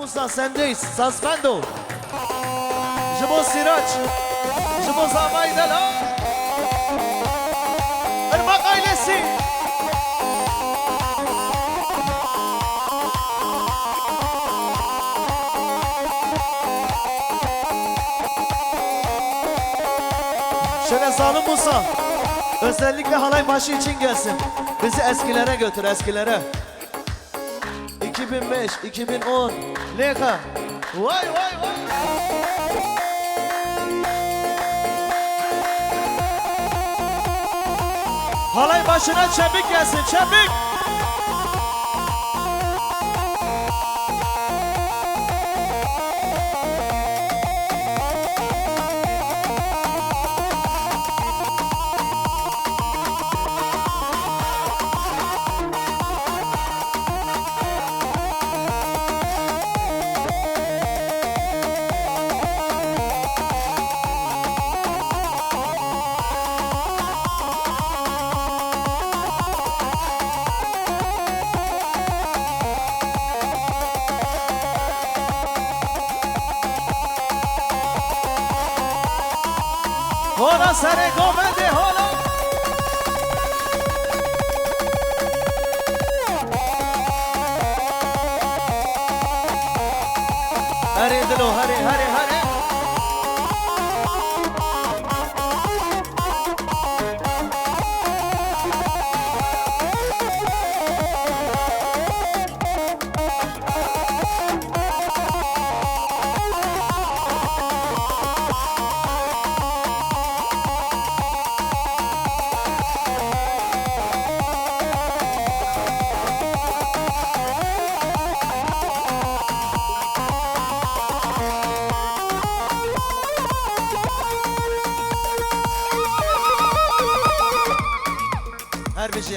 Musa sendeyiz. Suspendo. Jibo Siraç. Jibo Zamaydala. Irmak ailesi. Şöyle Zalim Musa. Özellikle halay başı için gelsin. Bizi eskilere götür, eskilere. 2005, 2010. Leka. Vay vay vay. Halay başına çemik gelsin, çemik. Hola sare gomede hola. Hare dilo hare hare hare.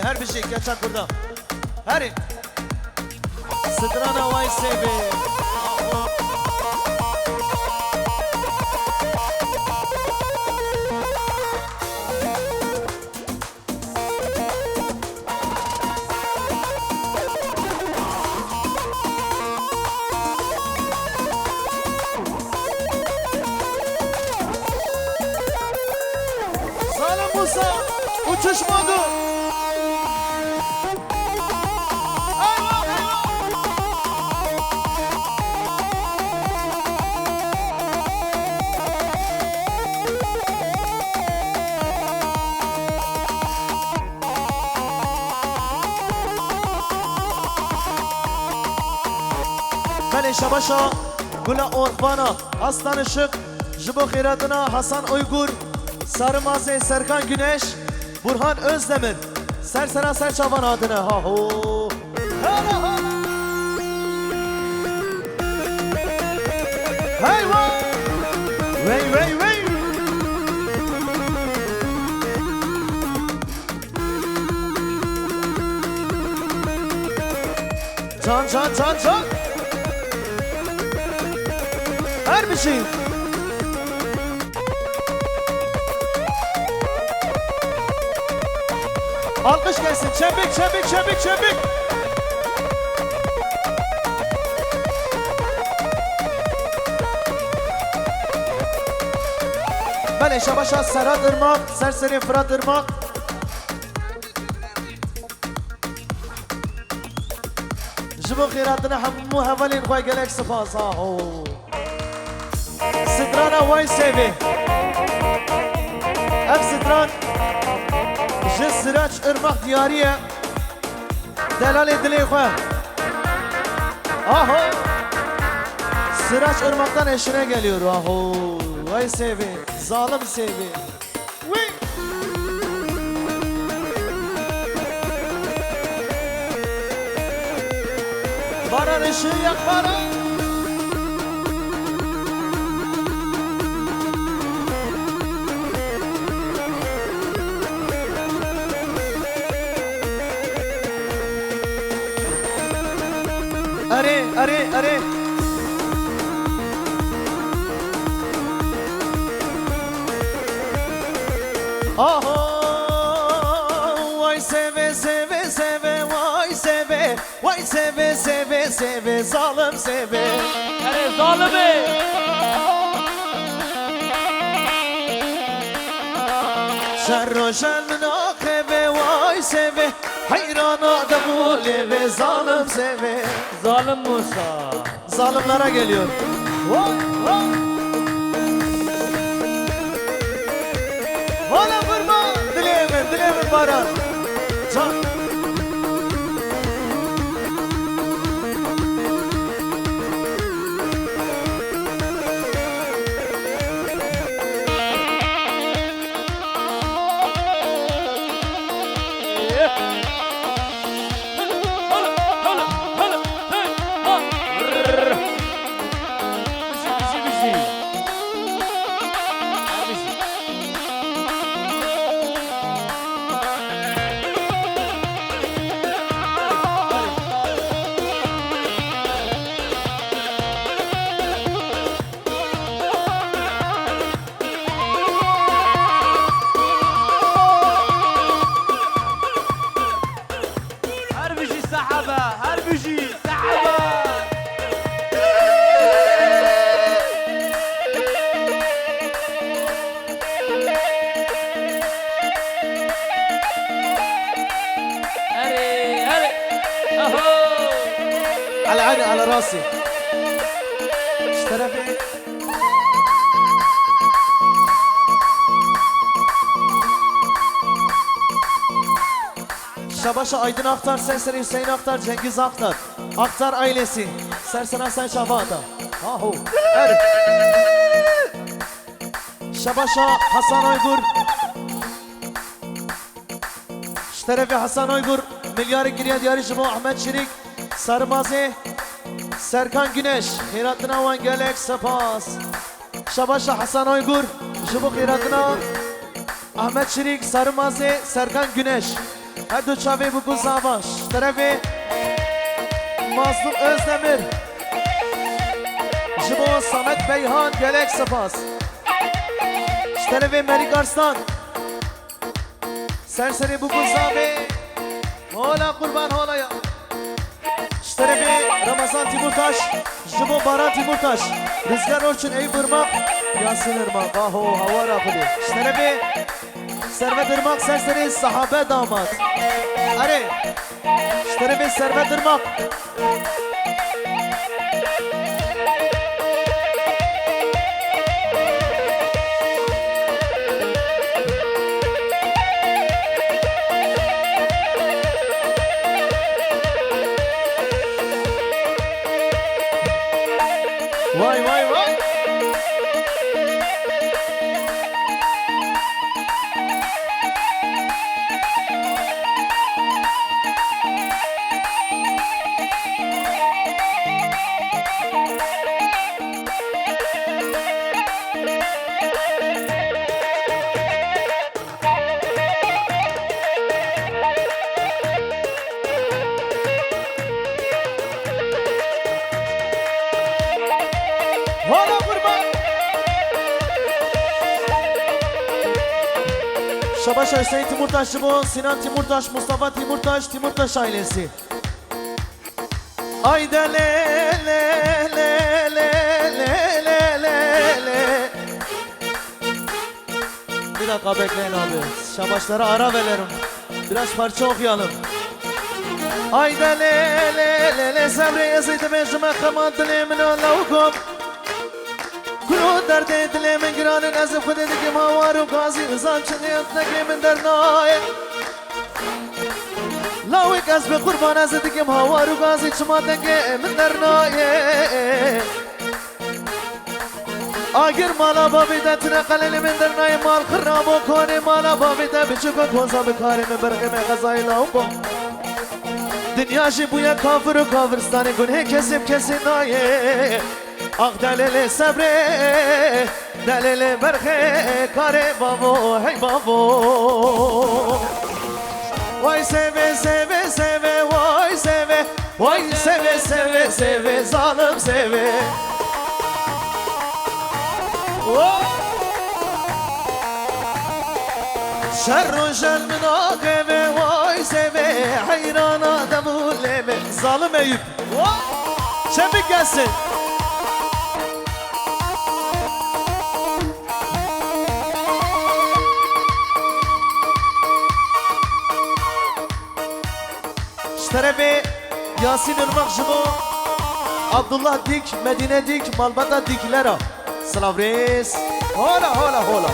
Her bir şey kaçak burada. Hadi. Strana vay sevi. Zalim Musa uçuş modu. Beni Şabaşa, Gula Orfana, Aslan Işık, Jibo Khairatına, Hasan Uygur, Sarı Mazi, Serkan Güneş, Burhan Özdemir, Sersera Serçavan adına ha ho. Hala ha. Hey vay. Vey vey vey. Can can can can. Her bir şey. Alkış gelsin. Çembik, çembik, çembik, çembik. Ben Eşabaşa, Serhat Irmak, Serseri Fırat Irmak. Jibo Khairatına hammu havalin koy gelek sıfasa ho. Sidrana vay sevi. Ev Sidran ji Siraç Irmak diyariye delal ediley koy. Aho. Siraç Irmak'tan eşine geliyor aho. Vay sevi. Zalim sevi. Vay. Bana ışığı yak bana. Are, are, are. Aho, vay seve, seve, seve, vay seve, vay seve seve seve zalim seve. Hele zalimi. Şerro şermine vay seve. Hayrana da bu leve zalim seve. Zalim Musa. Zalimlere geliyor. Vay vay. Hala vurma. Dilemin Baran. Can. على عيني على راسي اشترى فيه Şabaşa Aydın Aktar, Serseri Hüseyin Aktar, Cengiz Aktar, Aktar ailesi, Sersen Hasan Şabada. Ahu. Evet. Şabaşa Hasan Uygur, Şterefi Hasan Uygur, Milyarı Giriye Diyarı Jibo Ahmet Şirik, Sarmazi, Serkan Güneş, Hiratına Van Gelek Sepas. Şabaşa Hasan Uygur, Jibo Hiratına, Ahmet Şirik, Sarmazi, Serkan Güneş. Her dü çavi bu kuzavaş. Şterefi Mazlum Özdemir, Jibo Samet Beyhan Gelek Sepas. Şterefi Melik Arslan, Serseri bu kuzavi. Hola kurban hola ya. Şterefi Ramazan Timurtaş, Jibo Baran Timurtaş, Rüzgar Orçun Eyüp Irmak, Yasin Irmak, aho hava rakılı. Şterefi Servet Irmak, Serseri Sahabe Damat. Are Şterefi Servet Irmak, vay vay vay. Hala kurban. Şabaşa Hüseyin Timurtaş, Jibo Sinan Timurtaş, Mustafa Timurtaş, Timurtaş ailesi. Ayda le le le le le le le le. Bir dakika bekleyin abi. Şabaşlara ara verelim. Biraz parça okuyalım. Ayda le le le le sabre yazıydı mecmume kaman dilimin Allah'ukum. Kuru derde dilimin giranın azı kudedik havaru gazi hızam çınıyat neklimin dernay. Lavik az be kurban azı dikim havaru gazi çımadenge min dernay. Agir mala babide tine kaleli min dernay mal kırrabo kone mala babide biçuka koza bikari min bergime gazayı lavbo. Dünya jibuya kafir kafirstani günhe kesip kesin naye. Ah delele sabre, delele berhe kare babo hey babo. Vay seve seve seve vay seve, vay seve seve seve zalim seve. Şerru şermin akebe vay seve hayran adamı leme. Zalim Eyüp. Çabuk gelsin. Şterebi Yasin Irmak Jibo Abdullah Dik Medine Dik Malbata Diklera Slavres. Hola hola hola.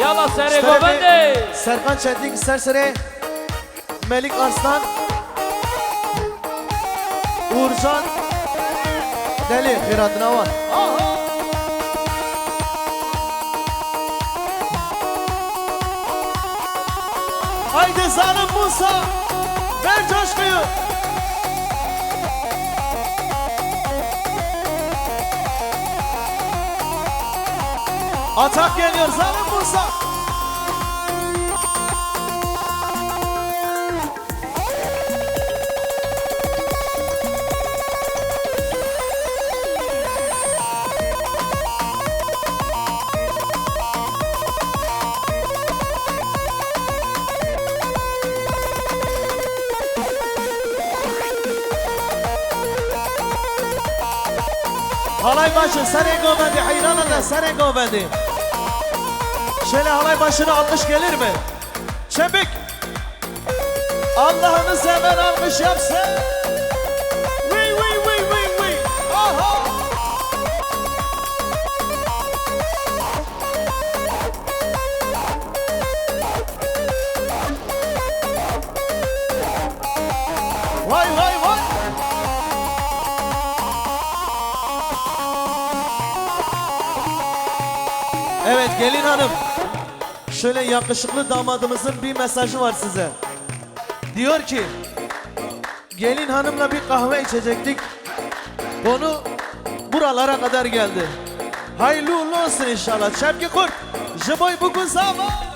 Yalla sere Şterebi govende. Serkan Çetin Sersere Melik Arslan Uğurcan Deli Hiratına var. Haydi zalim Musa ver coşkuyu. Atak geliyor zalim Musa. Halay başı sere gobendi hayrana da sere gobendi. Şöyle halay başına alkış gelir mi? Çabuk. Allah'ını seven alkış yapsın. Vıy vıy vıy vıy vıy. Aha. Vay vay vay. Evet gelin hanım. Şöyle yakışıklı damadımızın bir mesajı var size. Diyor ki gelin hanımla bir kahve içecektik. Konu buralara kadar geldi. Hayırlı uğurlu olsun inşallah. Şevki Kurt. Jiboy bugün sabah.